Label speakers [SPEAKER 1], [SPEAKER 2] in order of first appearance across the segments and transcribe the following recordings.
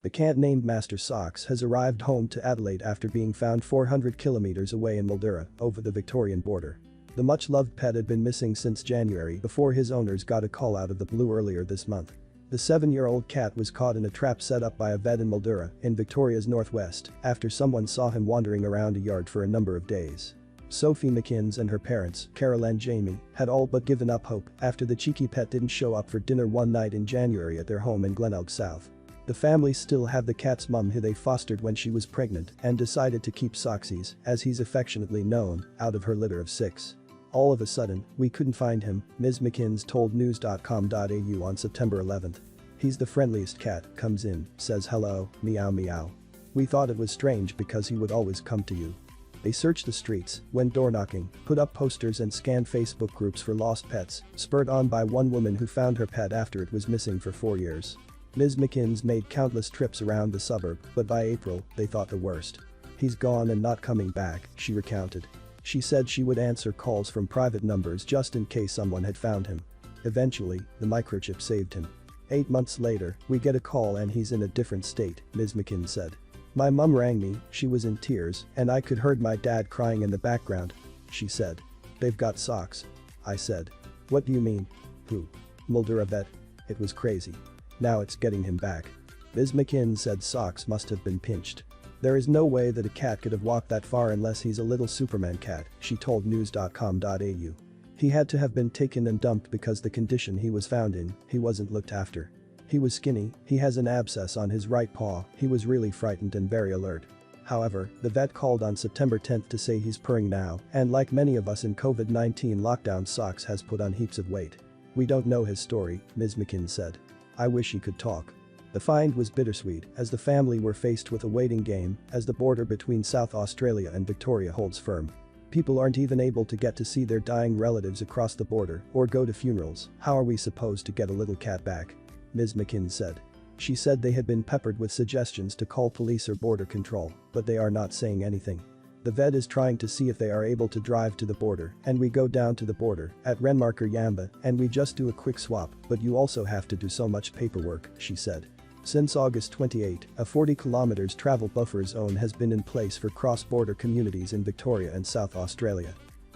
[SPEAKER 1] The cat named Master Sox has arrived home to Adelaide after being found 400 kilometres away in MILDURA, over the Victorian border. The much-loved pet had been missing since January before his owners got a call out of the blue earlier this month. The 7-year-old cat was caught in a trap set up by a vet in MILDURA, in Victoria's northwest, after someone saw him wandering around a yard for a number of days. Sophie McInnes and her parents, Carol and Jamie, had all but given up hope after the cheeky pet didn't show up for dinner one night in January at their home in Glenelg South. The family still have the cat's mum who they fostered when she was pregnant and decided to keep Soxies, as he's affectionately known, out of her litter of 6. All of a sudden, we couldn't find him, Ms. McInnes told news.com.au on September 11th. He's the friendliest cat, comes in, says hello, meow meow. We thought it was strange because he would always come to you. They searched the streets, went door knocking, put up posters and scanned Facebook groups for lost pets, spurred on by one woman who found her pet after it was missing for 4 years. Ms. McInnes made countless trips around the suburb, but by April, they thought the worst. He's gone and not coming back, she recounted. She said she would answer calls from private numbers just in case someone had found him. Eventually, the microchip saved him. 8 months later, we get a call and he's in a different state, Ms. McInnes said. My mum rang me, she was in tears, and I could heard my dad crying in the background. She said. They've got Sox. I said. What do you mean? Who? MILDURA vet. It was crazy. Now it's getting him back. Ms. McInnes said Sox must have been pinched. There is no way that a cat could have walked that far unless he's a little Superman cat, she told news.com.au. He had to have been taken and dumped because the condition he was found in, he wasn't looked after. He was skinny, he has an abscess on his right paw, he was really frightened and very alert. However, the vet called on September 10th to say he's purring now, and like many of us in COVID-19 lockdown, Sox has put on heaps of weight. We don't know his story, Ms. McInnes said. I wish he could talk. The find was bittersweet as the family were faced with a waiting game as the border between South Australia and Victoria holds firm. People aren't even able to get to see their dying relatives across the border or go to funerals. How are we supposed to get a little cat back? Ms. McInnes said. She said they had been peppered with suggestions to call police or border control, but they are not saying anything. The vet is trying to see if they are able to drive to the border, and we go down to the border at Renmarker Yamba and we just do a quick swap, but you also have to do so much paperwork, she said. Since August 28, a 40 km travel buffer zone has been in place for cross-border communities in Victoria and South Australia.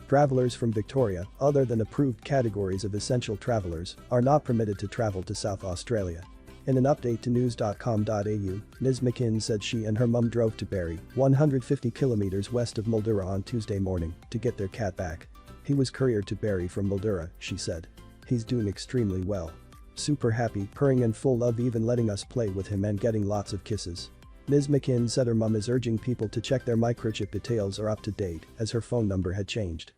[SPEAKER 1] Travelers from Victoria, other than approved categories of essential travelers, are not permitted to travel to South Australia. In an update to news.com.au, Ms. McInnes said she and her mum drove to Barrie, 150 kilometres west of MILDURA on Tuesday morning, to get their cat back. He was couriered to Barrie from MILDURA, she said. He's doing extremely well. Super happy, purring and full of even letting us play with him and getting lots of kisses. Ms. McInnes said her mum is urging people to check their microchip details are up to date as her phone number had changed.